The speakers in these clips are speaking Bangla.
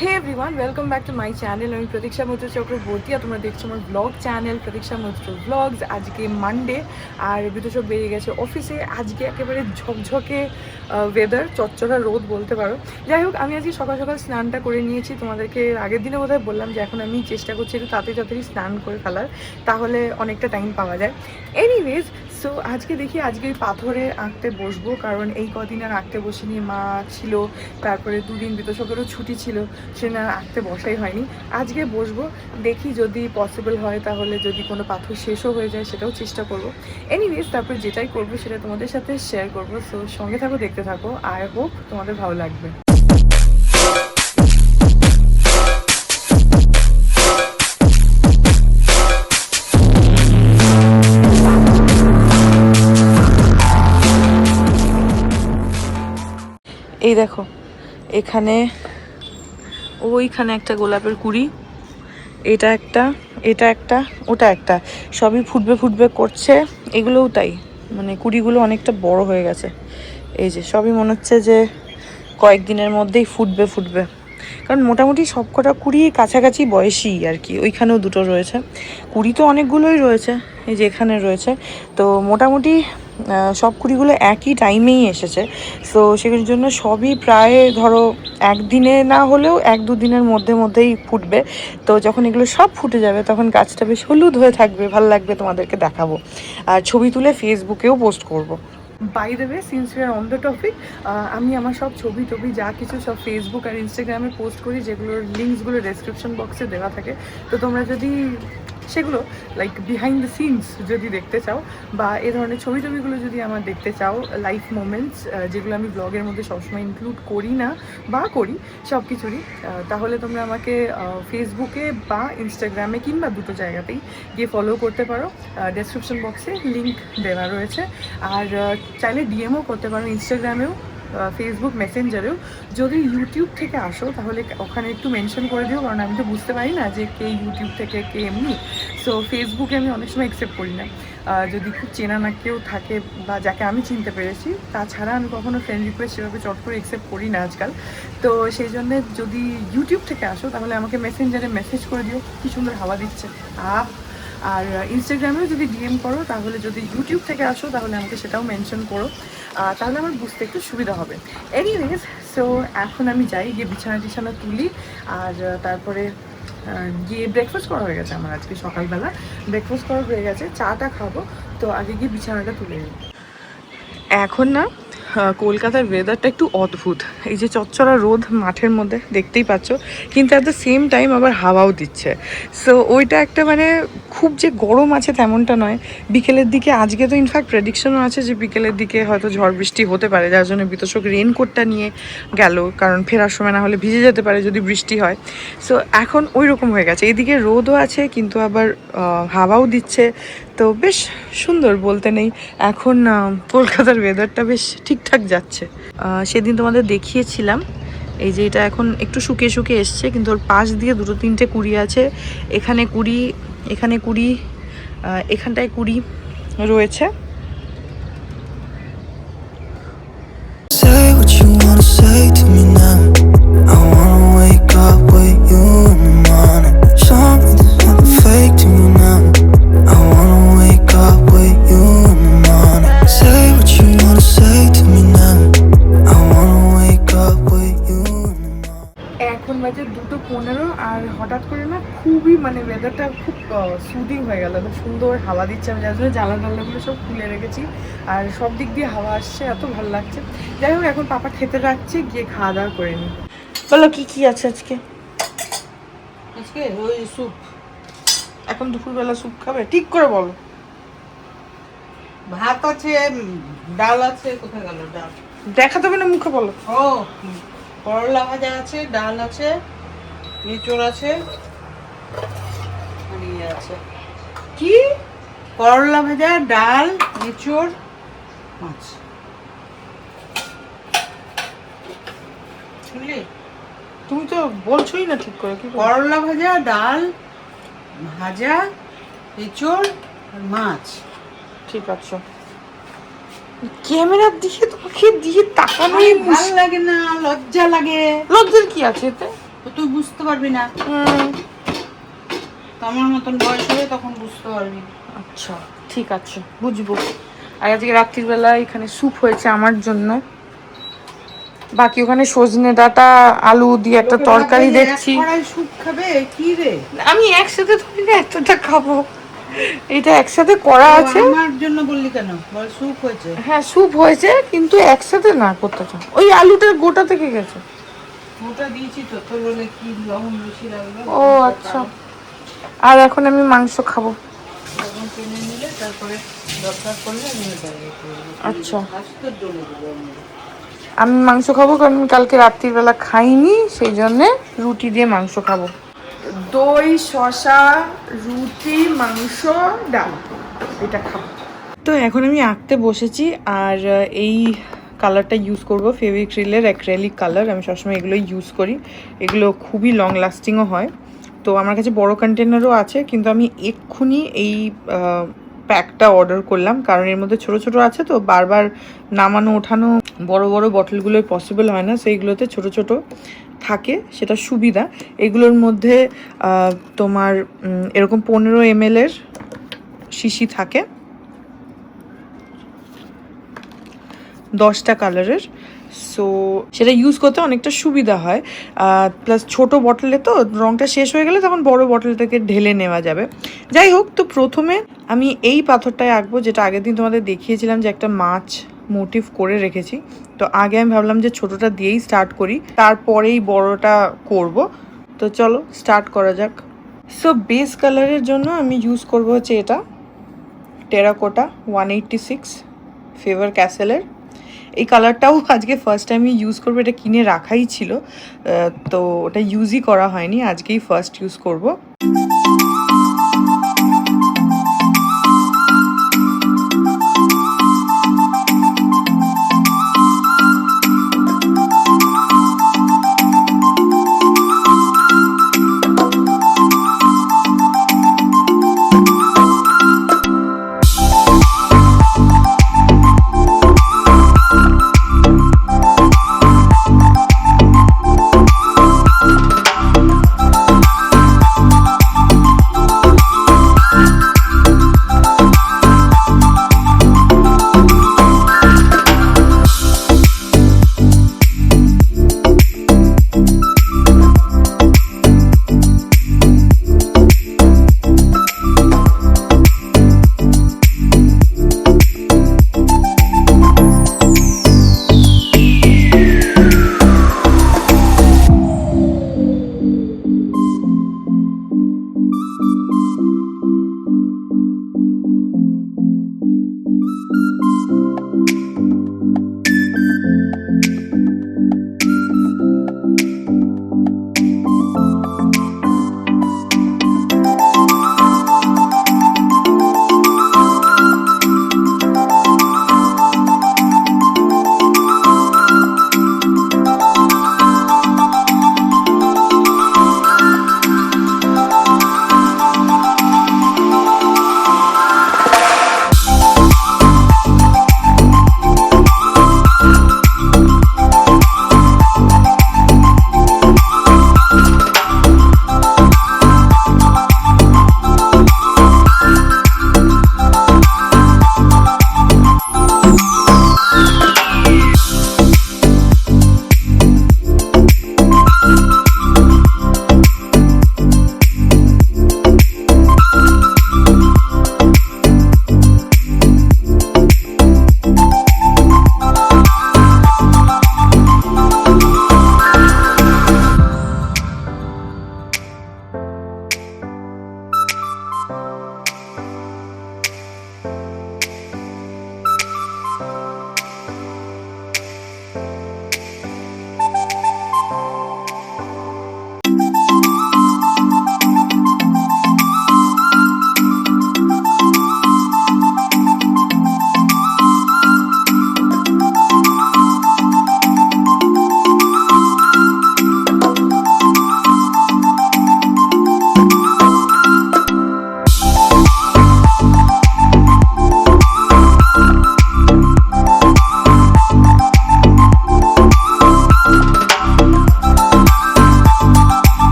Hey everyone, welcome back to my channel. আমি প্রতীক্ষা মৈত্র চক্রবর্তী আর তোমরা দেখছো আমার ব্লগ চ্যানেল প্রতীক্ষা মৈত্র ব্লগস। আজকে মানডে আর বিদ্যুৎ সব বেরিয়ে গেছে অফিসে। আজকে একেবারে ঝকঝকে ওয়েদার, চচ্চড়া রোদ বলতে পারো। যাই হোক, আমি আজকে সকাল সকাল স্নানটা করে নিয়েছি। তোমাদেরকে আগের দিনে বোধহয় বললাম যে এখন আমি চেষ্টা করছি একটু তাড়াতাড়ি তাড়াতাড়ি স্নান করে ফেলার, তাহলে অনেকটা টাইম পাওয়া যায়। এনিওয়েজ, সো আজকে দেখি আজকে ওই পাথরে আঁকতে বসবো, কারণ এই কদিন আর আঁকতে বসিনি। মা ছিল, তারপরে দুদিন বিতোষকেরও ছুটি ছিল, সে না আঁকতে বসাই হয়নি। আজকে বসবো, দেখি যদি পসিবল হয়, তাহলে যদি কোনো পাথর শেষও হয়ে যায় সেটাও চেষ্টা করবো। এনিওয়েজ, তারপর যেটাই করবো সেটা তোমাদের সাথে শেয়ার করবো। সো সঙ্গে থাকো, দেখতে থাকো। আই হোপ তোমাদের ভালো লাগবে। এই দেখো, এখানে ওইখানে একটা গোলাপের কুড়ি, এটা একটা, এটা একটা, ওটা একটা, সবই ফুটবে ফুটবে করছে। এগুলোও তাই, মানে কুড়িগুলো অনেকটা বড় হয়ে গেছে। এই যে সবই মনে হচ্ছে যে কয়েকদিনের মধ্যেই ফুটবে ফুটবে, কারণ মোটামুটি সব কটা কুড়ি কাছাকাছি বয়সী আর কি। ওইখানেও দুটো রয়েছে, কুড়ি তো অনেকগুলোই রয়েছে, এই যে এখানে রয়েছে। তো মোটামুটি সব কুড়িগুলো একই টাইমেই এসেছে। সো সেগুলোর জন্য সবই প্রায় ধরো একদিনে না হলেও এক দুদিনের মধ্যে মধ্যেই ফুটবে। তো যখন এগুলো সব ফুটে যাবে তখন গাছটা বেশ হলুদ হয়ে থাকবে, ভালো লাগবে, তোমাদেরকে দেখাবো। আর ছবি তুলে ফেসবুকেও পোস্ট করব। By the way, since we are on the topic, আমি আমার সব ছবি টবি যা কিছু সব ফেসবুক আর ইনস্টাগ্রামে পোস্ট করি, যেগুলোর লিঙ্কসগুলো ডেসক্রিপশন বক্সে দেওয়া থাকে। তো তোমরা যদি সেগুলো লাইক বিহাইন্ড দ্য সিনস যদি দেখতে চাও, বা এ ধরনের ছবি টবিগুলো যদি আমার দেখতে চাও, লাইফ মোমেন্টস যেগুলো আমি ব্লগের মধ্যে সবসময় ইনক্লুড করি না বা করি সব কিছুরই, তাহলে তোমরা আমাকে ফেসবুকে বা ইনস্টাগ্রামে কিংবা দুটো জায়গাতেই গিয়ে ফলো করতে পারো। ডেসক্রিপশন বক্সে লিঙ্ক দেওয়া রয়েছে। আর চাইলে ডিএমও করতে পারো ইনস্টাগ্রামেও, ফেসবুক মেসেঞ্জারেও। যদি ইউটিউব থেকে আসো তাহলে ওখানে একটু মেনশন করে দিও, কারণ আমি তো বুঝতে পারি না যে কে ইউটিউব থেকে কে এমনি। সো ফেসবুকে আমি অনেক সময় অ্যাকসেপ্ট করি না, যদি খুব চেনা না কেউ থাকে বা যাকে আমি চিনতে পেরেছি। তাছাড়া আমি কখনো ফ্রেন্ড রিকোয়েস্ট সেভাবে চট করে অ্যাকসেপ্ট করি না আজকাল। তো সেই জন্যে যদি ইউটিউব থেকে আসো তাহলে আমাকে মেসেঞ্জারে মেসেজ করে দিও, কী সুন্দর হাওয়া দিচ্ছে। আর ইনস্টাগ্রামেও যদি ডিএম করো, তাহলে যদি ইউটিউব থেকে আসো তাহলে আমাকে সেটাও মেনশন করো, তাহলে আমার বুঝতে একটু সুবিধা হবে। এনিওয়েজ, সো এখন আমি যাই, গিয়ে বিছানা টিছানা তুলি। আর তারপরে গিয়ে ব্রেকফাস্ট করা হয়ে গেছে আমার, আজকে সকালবেলা ব্রেকফাস্ট করা হয়ে গেছে, চাটা খাবো। তো আগে গিয়ে বিছানাটা তুলে নিই। এখন না কলকাতার ওয়েদারটা একটু অদ্ভুত। এই যে চচ্চড়া রোদ মাঠের মধ্যে দেখতেই পাচ্ছ, কিন্তু অ্যাট দ্য সেম টাইম আবার হাওয়াও দিচ্ছে। সো ওইটা একটা, মানে খুব যে গরম আছে তেমনটা নয়। বিকেলের দিকে আজকে তো ইনফ্যাক্ট প্রেডিকশনও আছে যে বিকেলের দিকে হয়তো ঝড় বৃষ্টি হতে পারে, যার জন্য বিতোষক রেনকোটটা নিয়ে গেল, কারণ ফেরার সময় না হলে ভিজে যেতে পারে যদি বৃষ্টি হয়। সো এখন ওই রকম হয়ে গেছে, এদিকে রোদও আছে কিন্তু আবার হাওয়াও দিচ্ছে। তো বেশ সুন্দর বলতে নেই। এখন কলকাতার ওয়েদারটা বেশ ঠিকঠাক যাচ্ছে। সেদিন তোমাদের দেখিয়েছিলাম, এই যে এটা এখন একটু শুকিয়ে শুকিয়ে এসছে, কিন্তু ওর পাশ দিয়ে দুটো তিনটে কুড়ি আছে। এখানে কুড়ি, এখানে কুড়ি, এখানটায় কুড়ি রয়েছে। এখন বাজে 2:15, আর হঠাৎ করে না খুবই, মানে ওয়েদারটা খুব সুদিং হয়ে গেল, সুন্দর হাওয়া দিচ্ছে। আমি যার জন্য জানলাগুলো সব খুলে রেখেছি, আর সব দিক দিয়ে হাওয়া আসছে, এত ভালো লাগছে। যাই হোক, এখন পাপা খেতে রাখছে, গিয়ে খাওয়া দাওয়া করে নিই। বলো কি কি আছে আজকে? আজকে ওই স্যুপ। এখন দুপুরবেলা স্যুপ খাবে? ঠিক করে বলো। ভাত আছে, ডাল আছে। কোথায় গেল ডাল? দেখাতে হবে না, মুখে বলো। ও, করলা ভাজা আছে, ডাল আছে, এঁচড় আছে, আর ইয়ে আছে কি? করলা ভাজা, ডাল, এঁচড়, মাছ। বুঝলি? তুমি তো বলছোই না ঠিক করে। কি করলা ভাজা, ডাল ভাজা, এঁচড় আর মাছ। ঠিক আছে। ক্যামেরার দিকে তোমাকে দিয়ে তাকানোই ভালো লাগে না, লজ্জা লাগে। লজ্জার কি আছে এতে? তো তুই বুঝতে পারবি না, তো আমার মতন বয়স হবে তখন বুঝতে পারবি। আচ্ছা ঠিক আছে, বুঝবো। আর আজকে রাত্রিবেলা এখানে স্যুপ হয়েছে আমার জন্য, বাকি ওখানে সজনে ডাঁটা আলু দিয়ে একটা তরকারি দেখছি। স্যুপ খাবে কি রে? আমি একসাথে ধরি না এতটা খাবো, এটা একসাথে করা আছে। আমার জন্য বললি কেন? বল স্যুপ হয়েছে। হ্যাঁ স্যুপ হয়েছে, কিন্তু একসাথে না করতে চাও, ওই আলুটার গোটা থেকে গেছে। ওটা দিয়েছি তো, তোর বলে কি লবণ বেশি লাগবে। ও আচ্ছা, আর এখন আমি মাংস খাবো। তখন কিনে নিলে তারপরে দরকার পড়লে নিয়ে যাবে। আচ্ছা স্বাস্থ্যের জন্য দেবো আমি। আমি মাংস খাবো, কারণ আমি কালকে রাত্রিবেলা খাইনি, সেই জন্যে রুটি দিয়ে মাংস খাবো। দই, শসা, রুটি, মাংস, ডাল, এটা খাবো। তো এখন আমি আঁকতে বসেছি, আর এই কালারটা ইউজ করব, ফেভিক্রিলের অ্যাক্রেলিক কালার। আমি সবসময় এগুলোই ইউজ করি, এগুলো খুবই লং লাস্টিংও হয়। তো আমার কাছে বড় কন্টেনারও আছে, কিন্তু আমি এক্ষুনি এই প্যাকটা অর্ডার করলাম, কারণ এর মধ্যে ছোট ছোট আছে, তো বারবার নামানো ওঠানো বড় বড় বটলগুলোয় পসিবল হয় না, সেইগুলোতে ছোট ছোট থাকে, সেটা সুবিধা। এগুলোর মধ্যে তোমার এরকম 15 ml এর শিশি থাকে, 10টা কালারের। সো সেটা ইউজ করতে অনেকটা সুবিধা হয়, প্লাস ছোট বটলে তো রঙটা শেষ হয়ে গেলে তখন বড় বটল থেকে ঢেলে নেওয়া যাবে। যাই হোক, তো প্রথমে আমি এই পাথরটায় আঁকবো, যেটা আগের দিন তোমাদের দেখিয়েছিলাম যে একটা মাছ মোটিভ করে রেখেছি। তো আগে আমি ভাবলাম যে ছোটটা দিয়েই স্টার্ট করি, তারপরেই বড়টা করব। তো চলো স্টার্ট করা যাক। সো বেস কালারের জন্য আমি ইউজ করব হচ্ছে এটা টেরাকোটা 186 ফেভার ক্যাসেলের। এই কালারটাও আজকে ফার্স্ট টাইম ইউজ করবো, এটা কিনে রাখাই ছিল, তো ওটা ইউজই করা হয়নি, আজকেই ফার্স্ট ইউজ করব।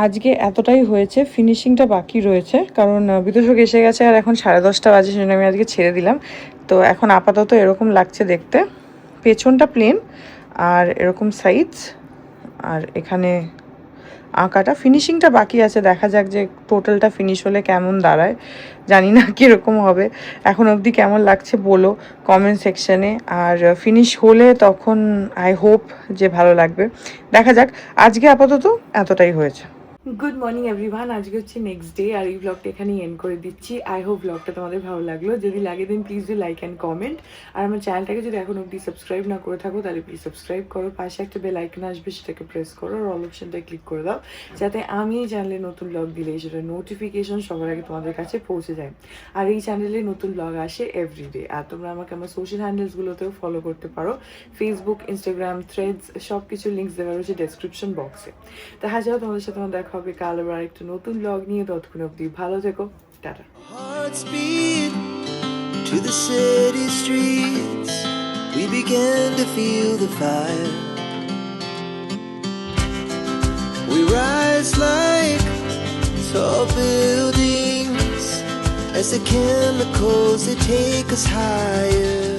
আজকে এতটাই হয়েছে, ফিনিশিংটা বাকি রয়েছে, কারণ বিতোষক এসে গেছে আর এখন 10:30 বাজে, সেজন্য আমি আজকে ছেড়ে দিলাম। তো এখন আপাতত এরকম লাগছে দেখতে, পেছনটা প্লেন আর এরকম সাইজ, আর এখানে আঁকাটা ফিনিশিংটা বাকি আছে। দেখা যাক যে টোটালটা ফিনিশ হলে কেমন দাঁড়ায়, জানি না কীরকম হবে। এখন অবধি কেমন লাগছে বলো কমেন্ট সেকশানে, আর ফিনিশ হলে তখন আই হোপ যে ভালো লাগবে। দেখা যাক, আজকে আপাতত এতটাই হয়েছে। গুড মর্নিং এভরিওয়ান, আজকে হচ্ছে নেক্সট ডে, আর এই ব্লগটা এখানেই এন্ড করে দিচ্ছি। আই হোপ ব্লগটা তোমাদের ভালো লাগলো, যদি লাগে then please do like and comment. আর আমার চ্যানেলটাকে যদি এখন অবধি সাবস্ক্রাইব না করে থাকো তাহলে প্লিজ সাবস্ক্রাইব করো, পাশে একটা বেল আইকন আসবে সেটাকে প্রেস করো, আর অল অপশনটা ক্লিক করে দাও, যাতে আমি এই চ্যানেলে নতুন ব্লগ দিলে সেটা নোটিফিকেশন সবার আগে তোমাদের কাছে পৌঁছে যায়। আর এই চ্যানেলে নতুন ব্লগ আসে এভরিডে, আর তোমরা আমাকে আমার সোশ্যাল হ্যান্ডেলসগুলোতেও ফলো করতে পারো, ফেসবুক, ইনস্টাগ্রাম, থ্রেডস, সব কিছু লিঙ্কস দেওয়া রয়েছে ডেসক্রিপশন বক্সে। দেখা যাও তোমাদের সাথে আমার দেখা হবে কাল আবার একটা নতুন ব্লগ নিয়ে। ততক্ষণ অবধি ভালো থেকো, tata. Hearts beat to the city streets. We began to feel the fire. We rise like tall buildings as the chemicals they take us higher.